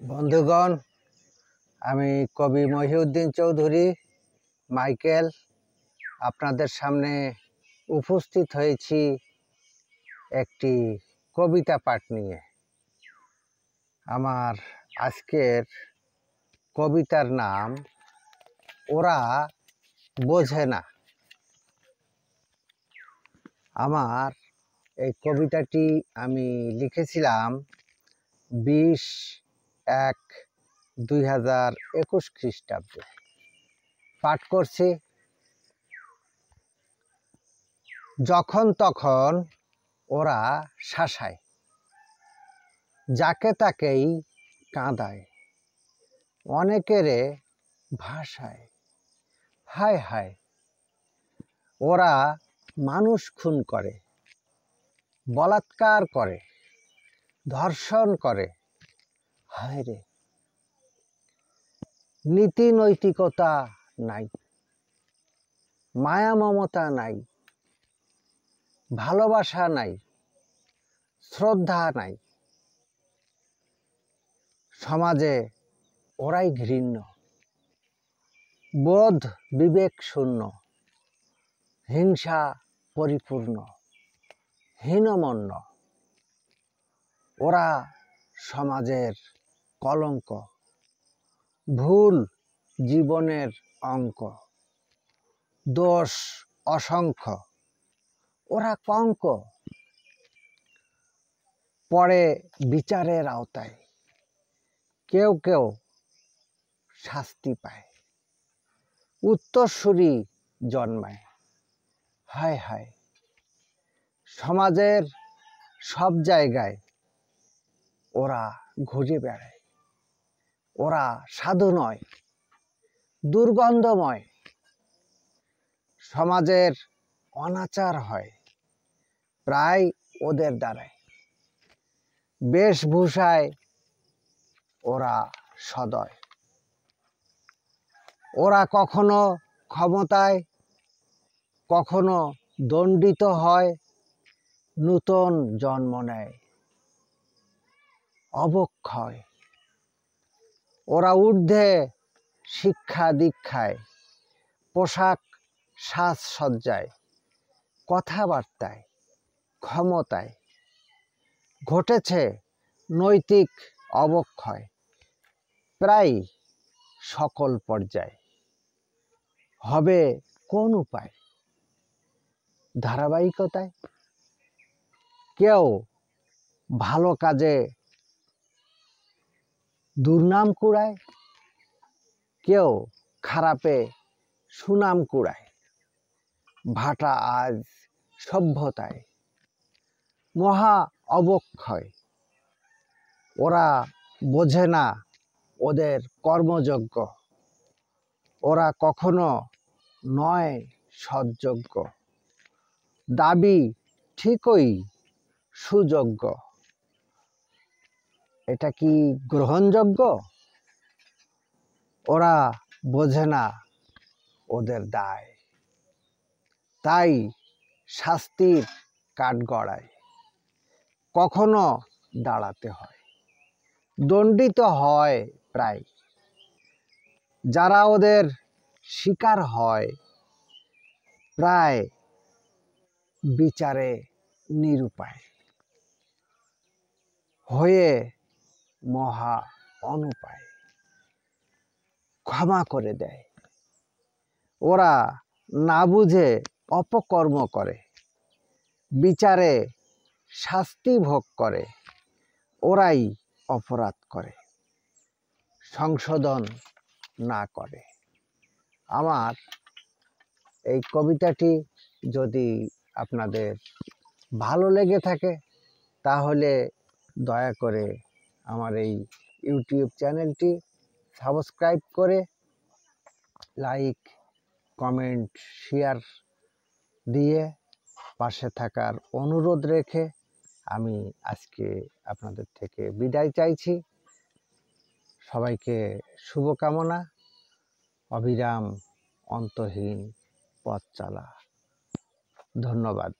বন্ধুগণ, আমি কবি মহিউদ্দিন চৌধুরী মাইকেল আপনাদের সামনে উপস্থিত হয়েছি একটি কবিতা পাঠ নিয়ে। আমার আজকের কবিতার নাম ওরা বোঝে না। আমার এই কবিতাটি আমি লিখেছিলাম 20/1/2021 খ্রিস্টাব্দে। পাঠ করছি। যখন তখন ওরা শাসায়, যাকে তাকেই কাঁদায়, অনেকেরে ভাষায়। হায় হায়, ওরা মানুষ খুন করে, বলাৎকার করে, ধর্ষণ করে। হায় রে, নীতি নৈতিকতা নাই, মায়া মমতা নাই, ভালোবাসা নাই, শ্রদ্ধা নাই। সমাজে ওরাই ঘৃণ্য, বোধ বিবেক শূন্য, হিংসা পরিপূর্ণ, হীনমন্য। ওরা সমাজের কলঙ্ক, ভুল জীবনের অঙ্ক, দোষ অসংখ্য। ওরা কঙ্ক, পড়ে বিচারের আওতায়, কেউ কেউ শাস্তি পায়, উত্তরসূরি জন্মায়। হায় হায়, সমাজের সব জায়গায় ওরা ঘুরে বেড়ায়। ওরা সাধু নয়, দুর্গন্ধময়। সমাজের অনাচার হয় প্রায় ওদের দ্বারাই। বেশভূষায় ওরা সদয়। ওরা কখনো ক্ষমতায়, কখনো দণ্ডিত হয়, নূতন জন্ম নেয় অবক্ষয়। ওরা ঊর্ধ্বে শিক্ষা দীক্ষায়, পোশাক সাজসজ্জায়, কথাবার্তায়, ক্ষমতায়। ঘটেছে নৈতিক অবক্ষয় প্রায় সকল পর্যায়ে। হবে কোন উপায়? ধারাবাহিকতায়। কেউ ভালো কাজে দুর্নাম কুড়ায়, কেউ খারাপে সুনাম কুড়ায়। ভাটা আজ সভ্যতায়, মহা অবক্ষয়। ওরা বোঝে না ওদের কর্মযোগ্য, ওরা কখনো নয় সৎযোগ্য। দাবি ঠিকই সুযোগ্য, এটা কি গ্রহণযোগ্য? ওরা বোঝে না ওদের দায়, তাই শাস্তির কাঠগড়ায় কখনো দাঁড়াতে হয়, দণ্ডিত হয় প্রায়। যারা ওদের শিকার হয় প্রায় বিচারে নিরুপায় হয়ে মহা অনুপায়। ক্ষমা করে দেয়। ওরা না বুঝে অপকর্ম করে, বিচারে শাস্তি ভোগ করে। ওরাই অপরাধ করে, সংশোধন না করে। আমার এই কবিতাটি যদি আপনাদের ভালো লেগে থাকে তাহলে দয়া করে আমার এই ইউটিউব চ্যানেলটি সাবস্ক্রাইব করে লাইক, কমেন্ট, শেয়ার দিয়ে পাশে থাকার অনুরোধ রেখে আমি আজকে আপনাদের থেকে বিদায় চাইছি। সবাইকে শুভকামনা। অবিরাম অন্তহীন পথ চলা। ধন্যবাদ।